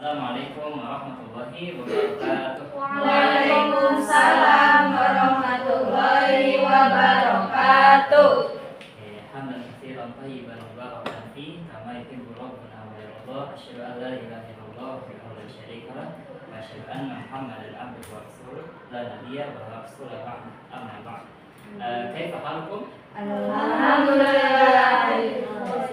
Assalamualaikum warahmatullahi wabarakatuh. Waalaikumsalam warahmatullahi wabarakatuh. Hamdan katsiran thayyiban mubarakan fi kama yuhibbu rabbuna wa yarda. Asyhadu an la ilaha illallah wahdahu la syarika lah wa asyhadu anna Muhammadan abduhu wa rasuluh la nabiyya wa la rasula ba'da. Amma ba'd. Kaifa halukum? Alhamdulillah.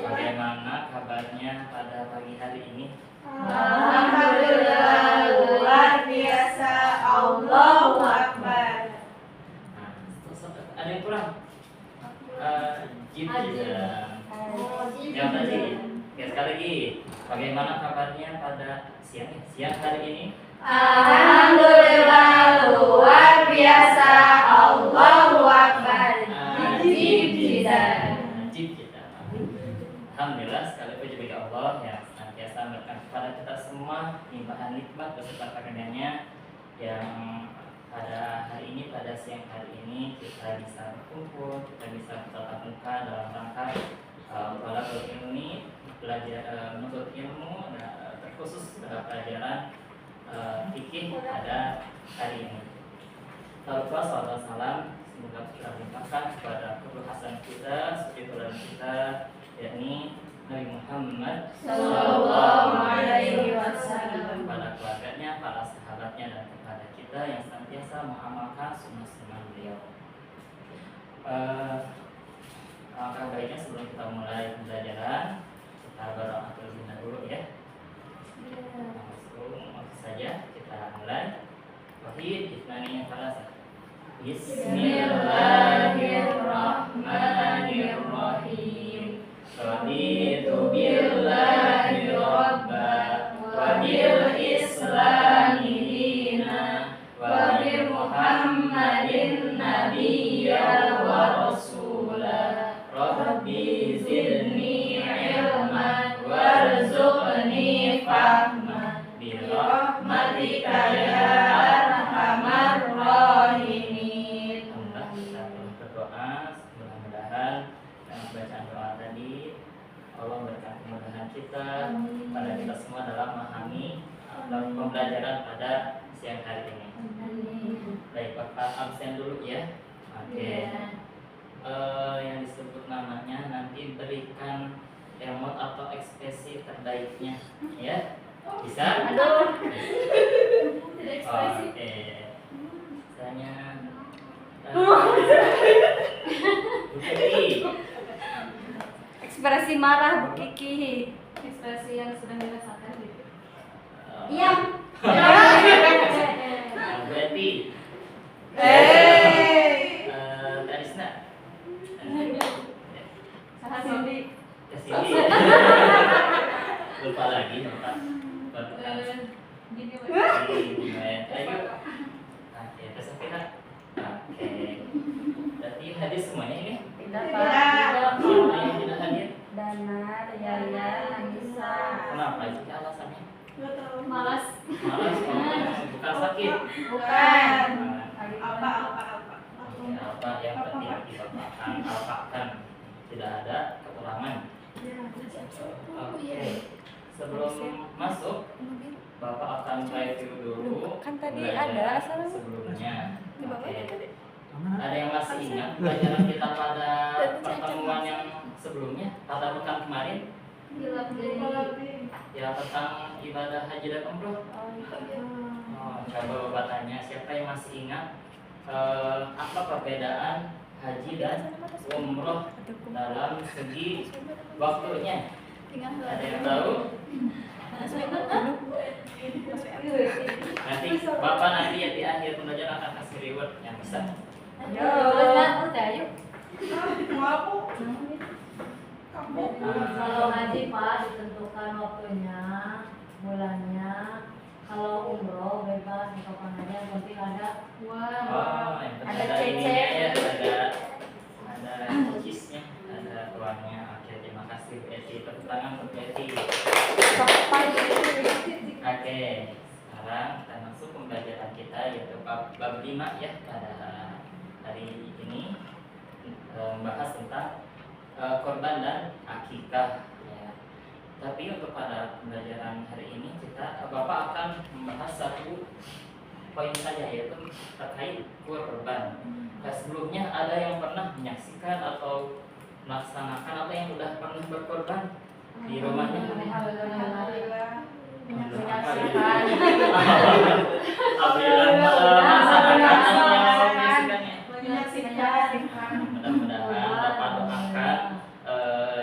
Bagaimana kabarnya pada pagi hari ini? Alhamdulillah, luar biasa. Allahu Akbar. Ada yang kurang? Yang tadi. Ya, sekali lagi. Bagaimana kabarnya pada siang hari ini? Alhamdulillah, luar biasa. Allahu Akbar. Ajib kita. Alhamdulillah, sekali puji bagi Allah yang senantiasa memberikan kepada kita semua limpahan nikmat beserta karunia-Nya yang pada hari ini, pada siang hari ini kita bisa berkumpul, kita bisa bertatap muka dalam rangka talabul ilmi, belajar menuntut ilmu, terkhusus pada pelajaran fikih pada hari ini. Salawat dan salam semoga kita limpahkan kepada guru hasan kita, suri teladan kita, yakni Nabi Muhammad Sallallahu alaihi wasallam, kepada keluarganya, para sahabatnya, dan kepada kita yang senantiasa mengamalkan sunnah-sunnah beliau. Alangkah baiknya sebelum kita mulai pembelajaran kita berdoa terlebih dahulu ya. Langsung saja kita mulai. Wahid isnani salasa. Bismillahirrahmanirrahim. Raditu billahi rabba wa bil islami dina wa bi Muhammadin nabiyya wa rasula. Rabbi zidni ilman warzuqni fahma bi rahmatika ya arhamar rahimin. Alhamdulillah, kita telah berdoa. Mudah-mudahan dengan bacaan doa tadi Allah memberikan kemudahan kita pada kita semua dalam memahami dalam pembelajaran pada siang hari ini. Baik, Bapak absen dulu ya. Oke. Yang disebut namanya nanti berikan emot atau ekspresi terbaiknya, ya. Bisa? Aduh. Oke. Misalnya Kiki. Ekspresi marah Bu Kiki. Ekspresi yang sedang dirasakan gitu. Iya. Berarti Tarisna Salah Cindy. kesini. Lupa lagi Bapak. Gini Ayo. Oke, terus kita. Oke. Berarti hadir semuanya ini? Tidak. Siapa yang tidak hadir? Dana, Yaya, Anissa. Kenapa? Itu alasannya? malas. Malas, bukan sakit. Bukan. Apa yang penting dibapakan tidak ada kekurangan. Oke. Sebelum masuk, Bapak akan review dulu. Kan tadi pembelajaran ada asalnya. sebelumnya. Di bawah Oke. tadi. Ada yang masih ingat pelajaran kita pada pertemuan yang sebelumnya, pada pekan kemarin, Hilap dari ya tentang ibadah haji dan umroh? Coba Bapak tanya siapa yang masih ingat apa perbedaan haji dan umroh dalam segi waktunya? Ada yang tahu? Nanti Bapak nanti ya di akhir pembelajaran akan kasih reward yang besar. udah yuk. Kalau haji Pak ditentukan waktunya, bulannya. Kalau umroh bebas kapan aja, yang penting ada uang. Oh, yang penting Ada ada ininya ya, cece. ada cheese-nya, ada uangnya. Oke, terima kasih Bu Eti. Tepuk tangan untuk Bu Eti. Oke, sekarang kita masuk pembelajaran kita yaitu bab 5 ya pada hari ini, membahas tentang korban dan akikah ya. Tapi untuk pada pembelajaran hari ini Bapak akan membahas satu poin saja, yaitu terkait kurban. Nah, sebelumnya ada yang pernah menyaksikan atau melaksanakan atau yang sudah pernah berkorban di rumahnya? Alhamdulillah. Alhamdulillah. Melaksanakannya. Mudah-mudahan Bapak doakan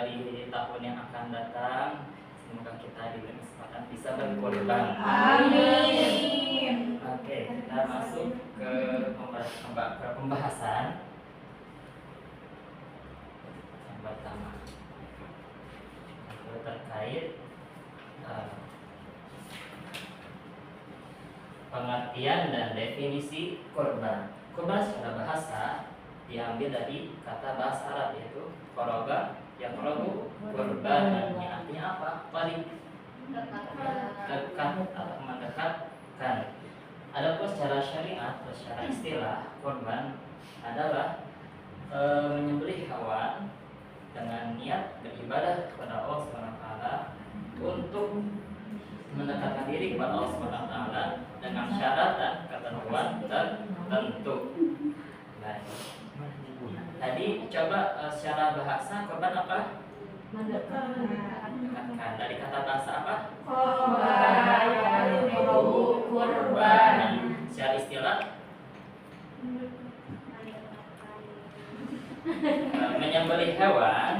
di tahun yang akan datang semoga kita diberi kesempatan bisa berkorban. Amin. Oke, kita masuk ke pembahasan yang pertama, itu terkait pengertian dan definisi korban. Korban secara bahasa diambil dari kata bahasa Arab yaitu koroba, yang korobu korban, yang artinya apa? Paling dekat atau mendekatkan. Adapun secara syariat atau secara istilah, korban adalah menyembelih hewan dengan niat beribadah kepada Allah SWT untuk mendekatkan diri kepada Allah SWT dengan syarat dan ketentuan tertentu. Baik. Tadi coba secara bahasa korban apa? Mendekatkan. Dari kata bahasa apa? Korban. Secara istilah menyembelih hewan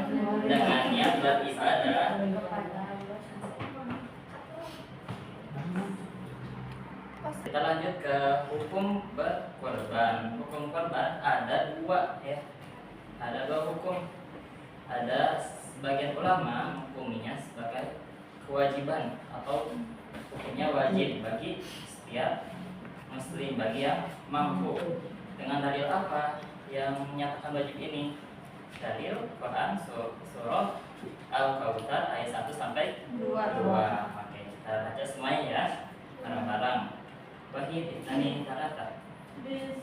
dengan niat beribadah. Kita lanjut ke hukum berkorban. Hukum korban ada dua ya. Ada dua hukum. Ada sebagian ulama menghukuminya sebagai kewajiban atau hukumnya wajib bagi setiap muslim, bagi yang mampu. Dengan dalil apa yang menyatakan wajib ini? Dalil Quran surah Al-Kautsar ayat 1 sampai 2. Oke, kita baca semuanya ya. Bareng-bareng. Wahid ini tarata.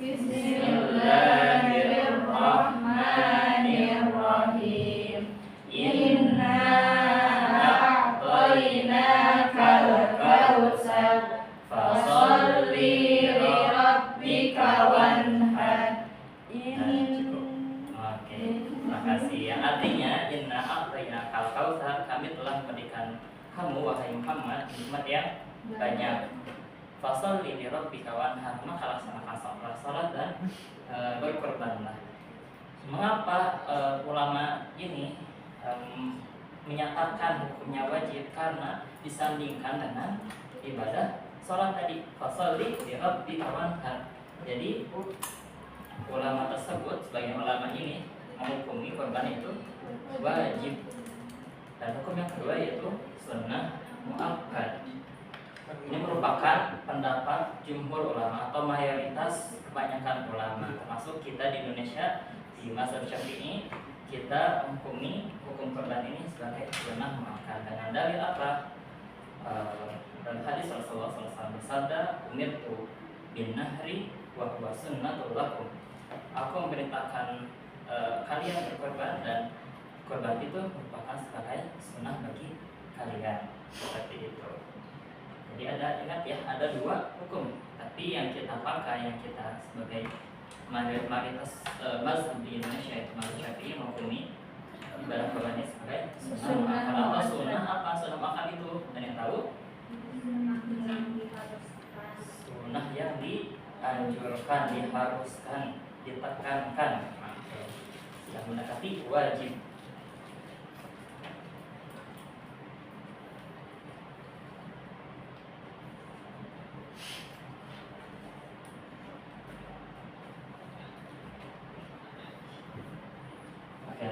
Bismillahirrahmanirrahim. Inna a'tainakal kautsar fasholli li rabbika wanhar. Oke, terima kasih. Yang artinya inna a'tainakal kautsar, kami telah memberikan kamu wahai Muhammad nikmat yang banyak. Fasholli li rabbika wanhar, maka laksanakan salat dan berkorbanlah. Mengapa ulama ini menyatakan hukumnya wajib? Karena disandingkan dengan ibadah salat tadi, fasholli li rabbika wanhar. Jadi ulama tersebut, sebagian ulama ini menghukumi korban itu wajib. Dan hukum yang kedua yaitu sunnah muakkad. Ini merupakan pendapat jumhur ulama atau mayoritas kebanyakan ulama, termasuk kita di Indonesia di mazhab Syafi'i. Kita menghukumi hukum korban ini sebagai sunnah muakkad. Dengan dalil apa? Dalam hadis Rasulullah SAW bersabda, umirtu bin nahri wa huwa sunnatul lakum. Aku memerintahkan kalian berkorban dan korban itu merupakan sebagai sunnah bagi kalian. Seperti itu. Jadi ingat ya, ada dua hukum. Tapi yang kita pakai, yang kita sebagai mayoritas mazhab di Indonesia itu mazhab Syafi'i menghukumi ibadah korbannya sebagai sunnah muakkad. Atau sunnah apa? Sunnah muakkad itu ada yang tahu? Sunnah yang dianjurkan, diharuskan, ditekankan, yang mendekati wajib.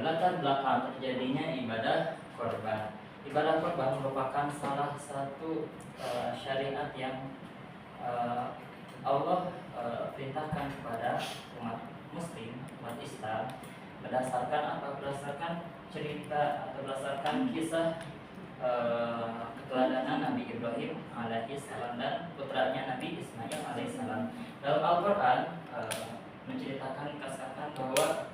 Latar belakang terjadinya ibadah korban. Ibadah korban merupakan salah satu syariat yang Allah perintahkan kepada umat muslim, umat Islam, berdasarkan apa? Berdasarkan cerita atau berdasarkan kisah keteladanan Nabi Ibrahim alaihissalam dan putranya Nabi Ismail alaihissalam. Dalam Al-Quran menceritakan, kasahkan bahwa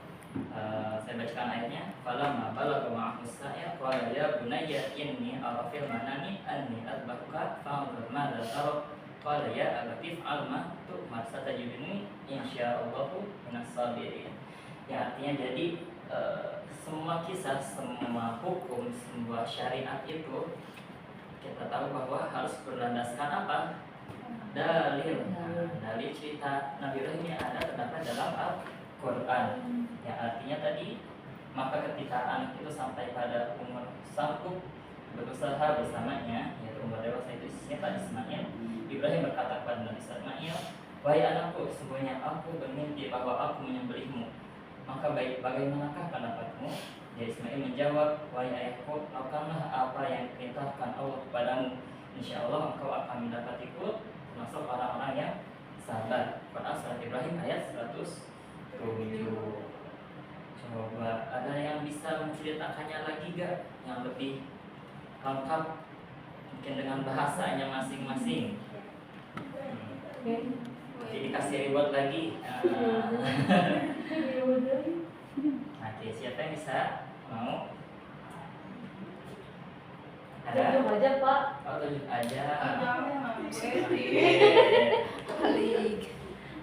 Saya bacakan ayatnya. Falamma balagha ma'ahu as-sa'ya qala ya bunayya inni ara fil manami anni adbahuka fanzur madza tara. Qala ya abati if'al ma tu'mar satajiduni insyaallahu minas sabirin. Ya, artinya jadi semua kisah, semua hukum, semua syariat itu kita tahu bahwa harus berlandaskan apa? Dalil. Dalil cerita Nabi Ibrahim ini ada terdapat dalam Al-Quran. Ya, artinya tadi maka ketika anak itu sampai pada umur sanggup berusaha bersamanya, yaitu umur dewasa itu siapa Ismail, Ibrahim berkata kepada Nabi Ismail, wahai anakku, sesungguhnya aku bermimpi bahwa aku menyembelihmu. Maka bagaimanakah pendapatmu? Jadi Ismail menjawab, wahai ayahku, lakukanlah apa yang diperintahkan Allah kepadamu. Insya Allah engkau akan mendapat ikut termasuk orang-orang yang sabar. Quran surat Ibrahim ayat 107. Coba ada yang bisa menceritakannya lagi gak? Yang lebih lengkap mungkin dengan bahasanya masing-masing. Jadi dikasih reward lagi. Oke, siapa yang bisa mau? Ada? Tunjuk aja Pak. Oh, tunjuk aja.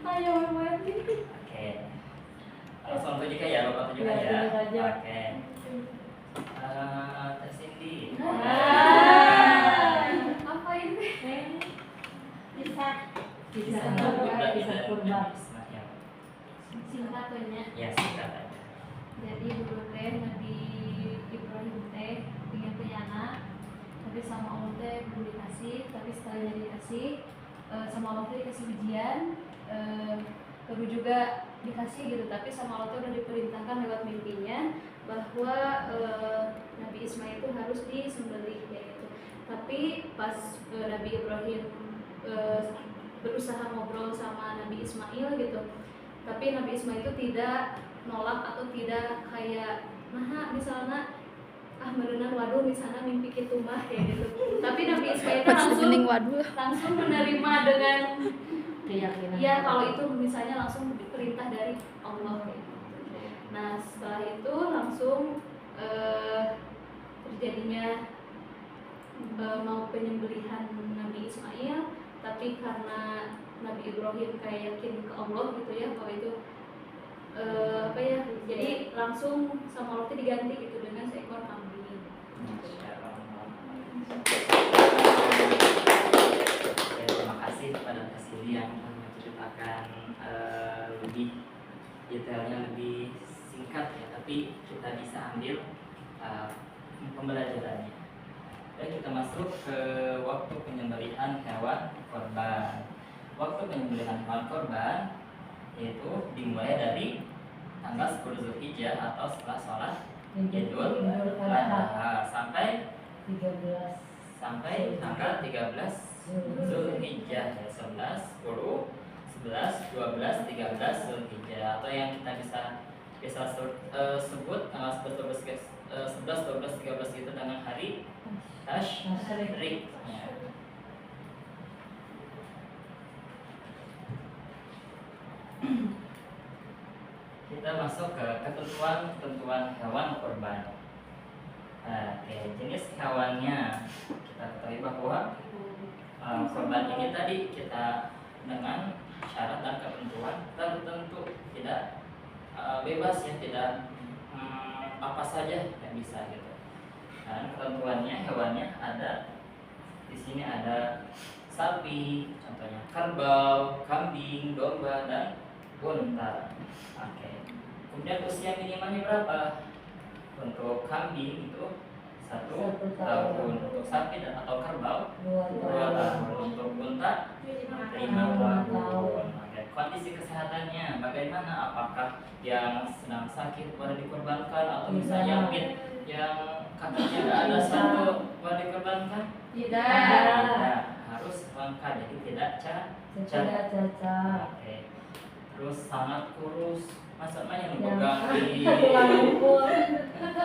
Ayo Wendy. Oke. Langsung tunjuk ya, Bapak tunjuk Ya, aja. tunjuk aja. Oke. Teh Cindy. Apa ini? Bisa. Bisa Ibrahim bisa dan kurban. Ismail. Singkatnya. Ya, singkat aja. Jadi dulu teh Nabi Ibrahim teh ingin punya anak, tapi sama Allah teh belum dikasih. Tapi setelahnya dikasih, sama Allah teh dikasih ujian, baru juga dikasih gitu. Tapi sama Allah teh udah diperintahkan lewat mimpinya bahwa Nabi Ismail itu harus disembelih kayak gitu. Tapi pas Nabi Ibrahim berusaha ngobrol sama Nabi Ismail gitu, tapi Nabi Ismail itu tidak nolak atau tidak kayak nah misalnya merenang waduh misalnya mimpi kitu mah kayak gitu. Tapi Nabi Ismail itu langsung menerima dengan Keyakinan. ya kalau itu misalnya langsung perintah dari Allah kayak gitu. Nah setelah itu langsung terjadinya mau penyembelihan Nabi Ismail, tapi karena Nabi Ibrahim kayak yakin ke Allah gitu ya bahwa itu apa ya, jadi langsung sama Allah itu diganti gitu dengan seekor kambing. Ya, terima kasih kepada Teh Cindy yang menceritakan lebih detailnya, lebih singkat ya, tapi kita bisa ambil pembelajarannya. Dan kita masuk ke waktu penyembelihan hewan korban. Waktu penyembelihan hewan korban yaitu dimulai dari tanggal 10 Zulhijjah atau setelah sholat Idul Adha sampai 13 tanggal 13 Zulhijjah, 11, 10, 11, 12, 13 Zulhijjah, atau yang kita bisa sebut tanggal 11, 12, 13 itu dengan hari Tasyrik. Ya. Kita masuk ke ketentuan hewan kurban. Oke, jenis hewannya kita ketahui bahwa kurban ini tadi kita dengan syarat dan ketentuan tertentu, tidak bebas ya, tidak apa saja yang bisa gitu. Dan ketentuannya hewannya ada di sini, ada sapi, contohnya kerbau, kambing, domba, dan unta. Oke. Kemudian usia minimalnya berapa? Untuk kambing itu 1 tahun, untuk sapi dan atau kerbau 2 tahun, untuk unta 5 tahun. Oke. Kondisi kesehatannya bagaimana? Apakah yang sedang sakit boleh dikorbankan, atau misalnya yang katanya nggak ada satu boleh dikorbankan? Tidak. Harus lengkap, jadi tidak cacat. Oke. Terus sangat kurus, maksudnya yang Yang pegang di tulang ukur.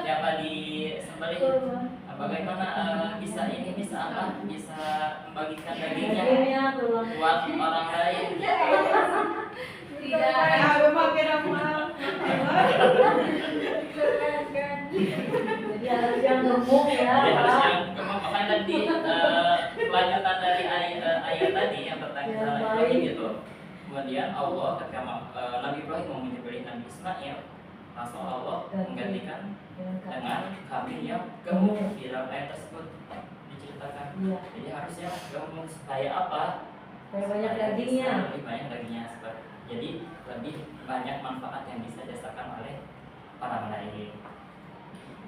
apa di sembelih, bagaimana bisa apa, bisa membagikan dagingnya Dagingnya tulang. buat orang lain. Tidak. Aku makin mahal. Jadi harus yang gemuk ya. Jadi harus Pak. yang makanya tadi kelanjutan dari ayat tadi yang tentang Ya, Nabi baik. Ibrahim itu. Kemudian Allah ketika Nabi Ibrahim mau menyembelih Nabi Ismail, langsung Allah menggantikan dengan kambing yang gemuk di dalam ayat tersebut diceritakan. Iya. Jadi harusnya gemuk supaya apa? Supaya banyak Supaya dagingnya. bisa lebih banyak dagingnya. Jadi lebih banyak manfaat yang bisa dirasakan oleh orang lain.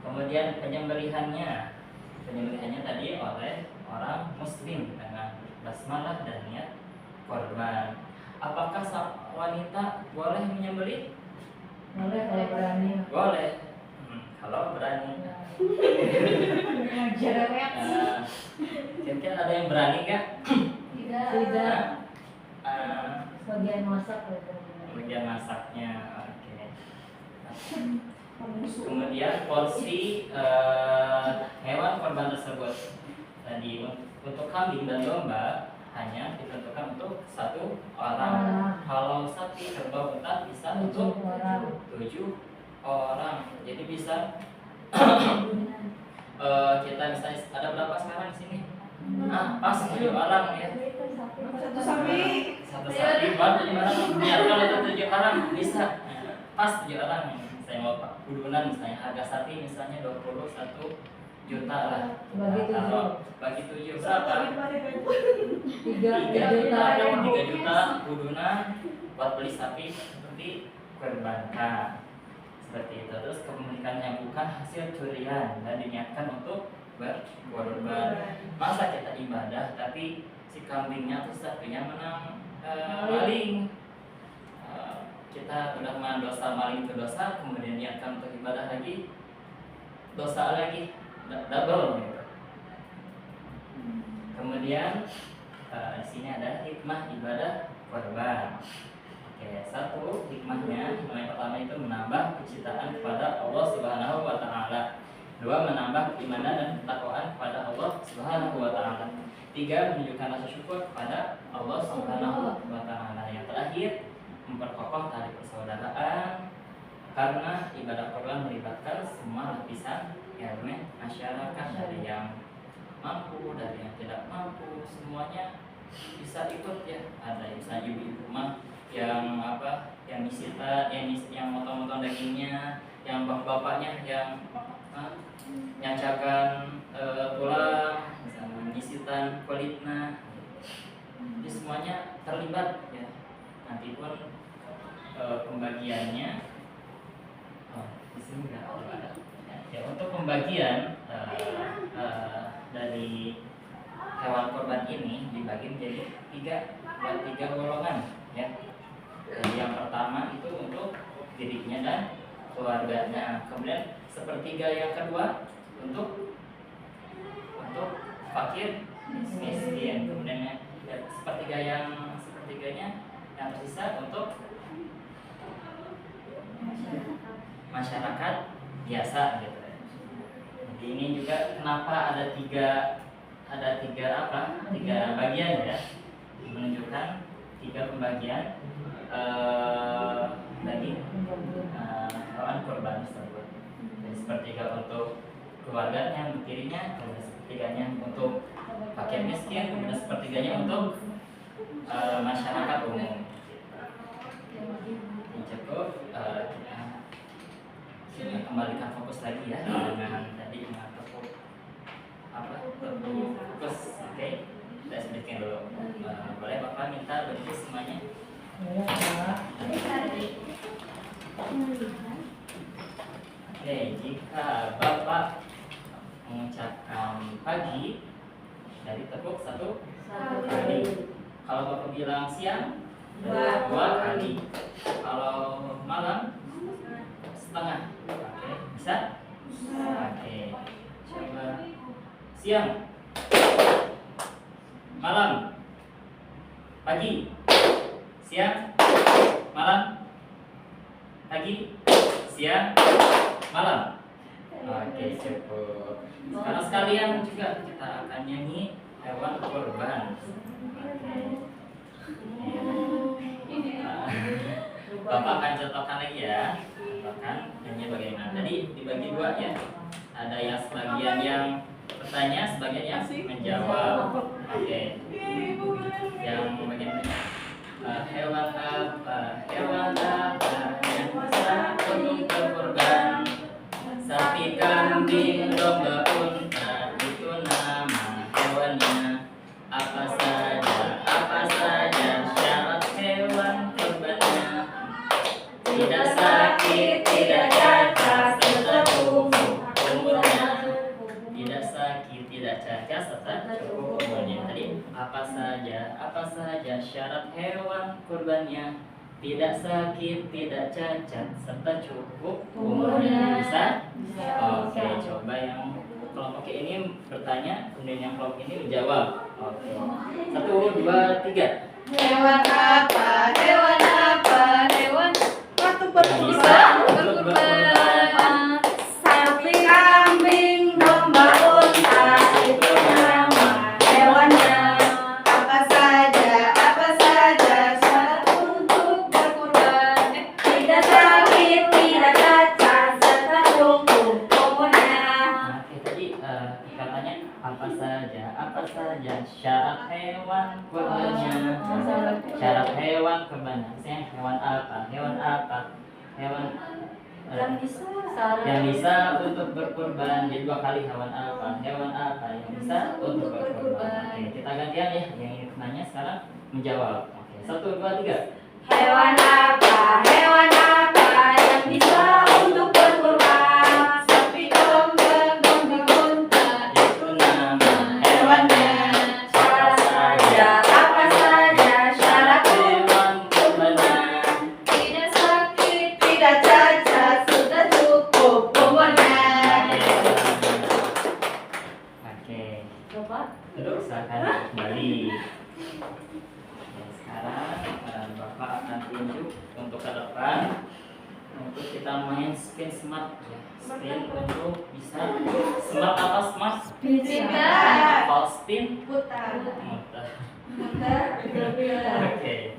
Kemudian penyembelihannya tadi oleh orang muslim dengan basmalah dan niat korban. Apakah wanita boleh menyembelih? Boleh kalau berani. Boleh. Kalau berani. Jerewet. Mungkin ada yang berani nggak? Tidak. Nah, Bagian masak ya. kemudian masaknya, oke. Kemudian porsi hewan korban tersebut tadi untuk kambing dan domba hanya ditentukan untuk 1 orang. Kalau sapi kerbau ketat bisa untuk 7 orang. Jadi bisa kita misalnya ada berapa sekarang di sini? Nah, pas 7 orang ya. Satu sapi. Satu sapi buat 7 orang. Ya kalau itu 7 orang bisa. Pas 7 orang. Saya mau udunan misalnya harga sapi misalnya 21 juta lah. Bagi 7. Kalau bagi 7 berapa? 3 juta. 3 juta udunan buat beli sapi seperti kurbankan. Seperti itu. Terus kepemilikan yang bukan hasil curian dan diniatkan untuk berkorban. Masa kita ibadah tapi si kambingnya atau sapinya menang maling. Kita udah mendosa maling itu dosa, kemudian niatkan untuk ibadah lagi, dosa lagi, double gitu. Kemudian di sini ada hikmah ibadah korban. Oke, 1 hikmahnya, yang pertama itu menambah kecintaan kepada Allah Subhanahu wa taala. 2 menambah keimanan dan ketakwaan kepada Allah Subhanahu wa taala. 3 menunjukkan rasa syukur kepada Allah Subhanahu wa taala. Yang terakhir memperkokoh tali persaudaraan karena ibadah korban melibatkan semua lapisan elemen masyarakat dari yang mampu dari yang tidak mampu semuanya bisa ikut ya. Ada misalnya ibu-ibu rumah yang yang nyisita yang motong-motong dagingnya, yang bapaknya yang nyacakan tulang misalnya nyisitan kulitnya. Jadi semuanya terlibat ya. Nanti pun pembagiannya di sini nggak ada. Ya, untuk pembagian dari hewan korban ini dibagi menjadi 3 golongan ya. Jadi yang pertama itu untuk dirinya dan keluarganya. Kemudian sepertiga yang kedua untuk fakir miskin. Kemudian sepertiganya yang tersisa untuk masyarakat biasa gitu. Jadi ini juga kenapa ada tiga bagian ya, menunjukkan 3 pembagian daging hewan kurban tersebut. Jadi sepertiga untuk keluarganya, untuk dirinya, kemudian sepertiganya untuk fakir miskin, kemudian sepertiganya untuk masyarakat umum. Cukup kita kembalikan fokus lagi ya dengan tadi tepuk fokus. Oke, saya sebutkan dulu. Boleh Bapak minta berdiri semuanya. Oke, jika Bapak mengucapkan pagi dari tepuk 1 kali. Kalau Bapak bilang siang 2 kali. Kalau malam setengah. Oke, bisa? Oke. Coba siang, malam, pagi, siang, malam, pagi, siang, malam. Oke, cukup. Sekarang sekalian juga kita akan nyanyi hewan kurban. Oke. Bapak akan contohkan lagi ya. tadi dibagi dua ya. Ada yang sebagian yang bertanya, sebagian yang menjawab. Oke. Yang bagian bertanya, hewan apa yang bisa untuk berkorban? Sapi, kambing, domba, unta, itu nama hewannya. Apa saja syarat hewan kurbannya? Tidak sakit, tidak cacat, serta cukup umurnya. Tidak sakit, tidak cacat, serta cukup umurnya. Tadi apa saja syarat hewan kurbannya? Tidak sakit, tidak cacat, serta cukup umurnya. Bisa? Oke, coba yang kelompok ini bertanya, kemudian yang kelompok ini menjawab. Oke. 1, 2, 3. Hewan apa? Hewan apa? Hewan Waktu Bisa berkurban. sapi, kambing, domba, unta, itu nama hewannya. Apa saja syarat untuk berkurban. Tidak sakit, tidak cacat, serta cukup umurnya. Oke, tadi katanya apa saja syarat hewan kurbannya. Syarat hewan kurbannya. Misalnya hewan apa? Hewan yang bisa untuk berkurban. Jadi 2 kali hewan apa yang bisa untuk berkurban. Oke, kita gantian ya. Yang ini nanya sekarang menjawab. Oke, 1, 2, 3. Hewan apa yang bisa untuk berkurban? Sapi, domba, unta, Itu nama hewannya. apa saja syarat Hewan kurbannya. Tidak sakit. tidak cacat, sudah cukup umurnya. Oke, Coba. duduk silakan kembali. Oke, sekarang Bapak akan tunjuk untuk ke depan untuk kita main spin smart ya. Spin untuk bisa smart apa smart? Tidak. Kalau spin Putar, muter. putar, Oke,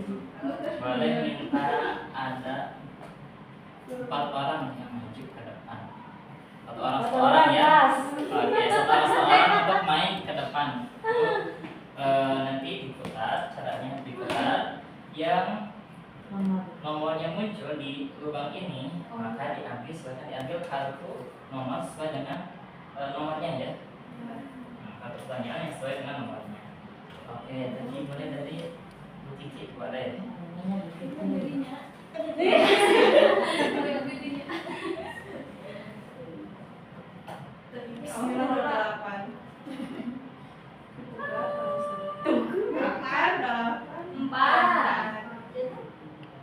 boleh minta ada 4 orang yang maju ke depan. 1 orang Satu seorang orang, ya. Mas. Oke, 1 orang seorang untuk main ke depan. Nanti diputar, caranya diputar. Yang nomornya muncul di lubang ini, maka diambil kartu nomor sesuai dengan nomornya ya. Kartu pertanyaan yang sesuai dengan nomornya. Oke, tadi mulai dari Bu Kiki boleh. Empat.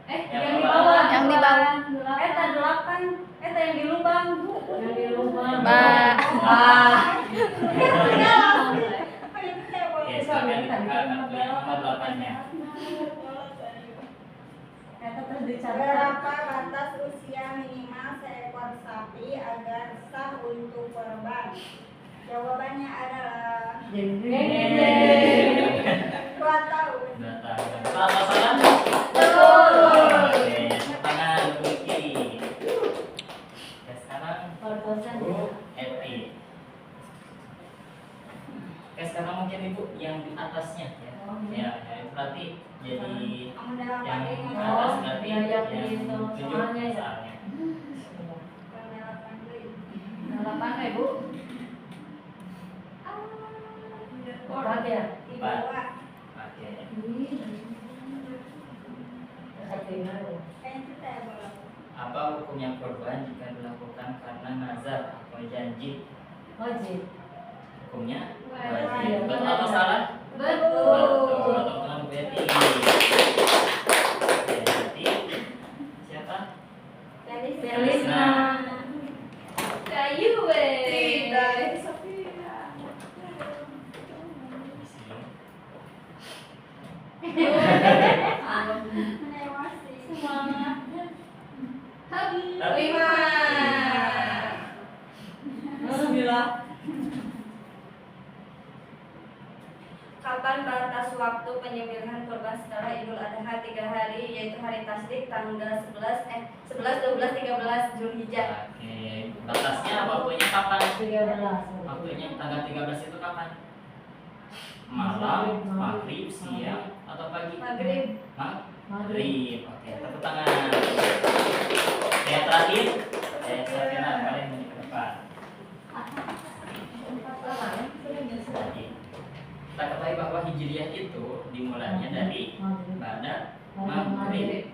Yang Yang di bawah. bawah. Yang di bawah. Eta 8. Eta yang di lubang. Yang di lubang. Oke, silakan dibuka kartu yang nomor 8-nya. Eta terus dicatat. Berapa batas usia minimal seekor sapi agar sah untuk kurban? Jawabannya adalah Jeng 2 tahun. 2 tahun. Betul atau salah? Betul. Oke, tangan Bu Kiki. Oke, sekarang Perkosan. Bu Eti. Oke, sekarang mungkin Ibu yang di atasnya ya. Ya, itu berarti jadi yang di atas berarti yang yang di tunjuk soalnya ya. soalnya. 8 ya, Bu. Empat ya. Di bawah. Oke. Apa hukumnya kurban jika dilakukan karena nazar atau janji? Wajib. Hukumnya Wajib. wajib. Betul atau salah? Betul. Betul. Teman-teman Bu Eti. Oke, berarti siapa? Felisna. Kayu, we. Tidak. Semangat. Tapi- 5. Bismillah. Kapan batas penyembelihan kurban setelah Idul Adha 3 hari, yaitu hari Tasyrik tanggal 11, 12, 13 Zulhijjah. Oke, batasnya waktunya kapan? 13. Waktunya tanggal 13 itu kapan? Malam, maghrib, siang, atau pagi? Maghrib. Maghrib. Oke, tepuk tangan. Yang terakhir, Safina kalian ini ke depan. Kita ketahui bahwa Hijriah itu dimulainya dari pada maghrib.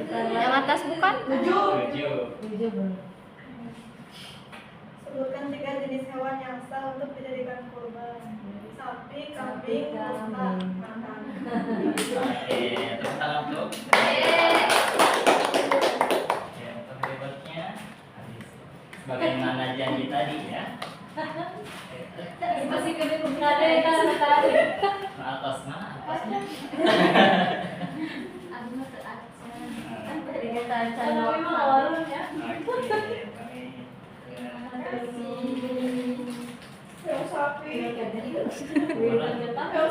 Yang atas bukan? 7. Sebutkan 3 jenis hewan yang sah untuk dijadikan kurban. Sapi, kambing, unta, makan. Oke, tepuk tangan untuk. Oke, untuk berikutnya bagaimana janji tadi ya? Masih ke Atas mana? Atasnya? Aduh, ke atas. Jadi kita Karena memang warung ya. Oke, baik. Yang sapi. Yang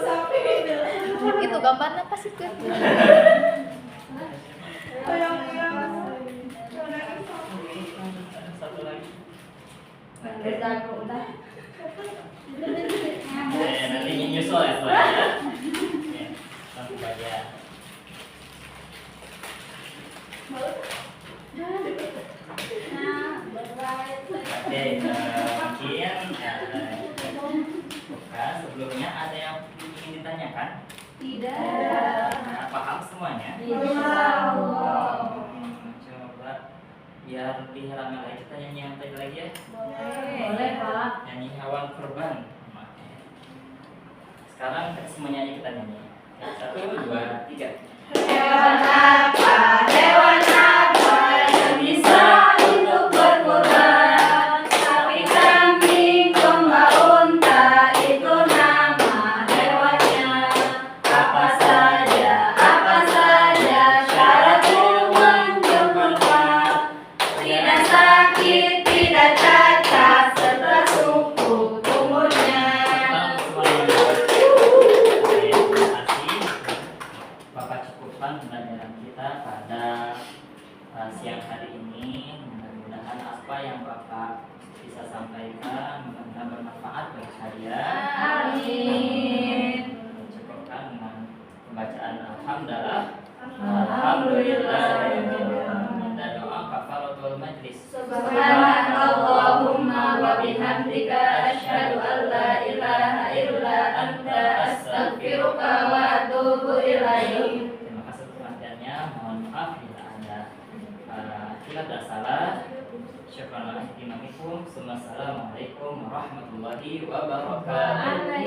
sapi. Itu gambarnya apa sih tuh? Satu lagi. Berjago udah. Nanti nyusul ya selanjutnya. Oke, langsung saja. Oke, mungkin buka sebelumnya ada yang ingin ditanyakan? Tidak. Nah, paham semuanya? Coba biar lebih ramai lagi kita nyanyi yang tadi lagi ya. Boleh, Pak. Nyanyi hewan kurban. Sekarang kita semua nyanyi, kita nyanyi. 1, 2, 3. Hewan apa yang bisa untuk berkurban? Sapi, kambing, domba, unta, itu nama hewannya. Apa saja syarat untuk berkurban? Tidak sakit, tidak cacat, serta cukup umurnya. Terima kasih. Bapak cukupkan pembelajaran kita pada siang hari ini. Mudah-mudahan apa yang Bapak bisa sampaikan mudah-mudahan bermanfaat bagi kalian. Amin. Cukupkan dengan pembacaan alhamdulillah. Alhamdulillah. Kita doa kafaratul majlis. Subhanakallahumma wa bihamdika asyhadu an la ilaha illa anta astaghfiruka wa atubu ilaik. Terima kasih untuk perhatiannya. Mohon maaf bila ada khilaf dan salah. Syukran. Assalamualaikum warahmatullahi wabarakatuh.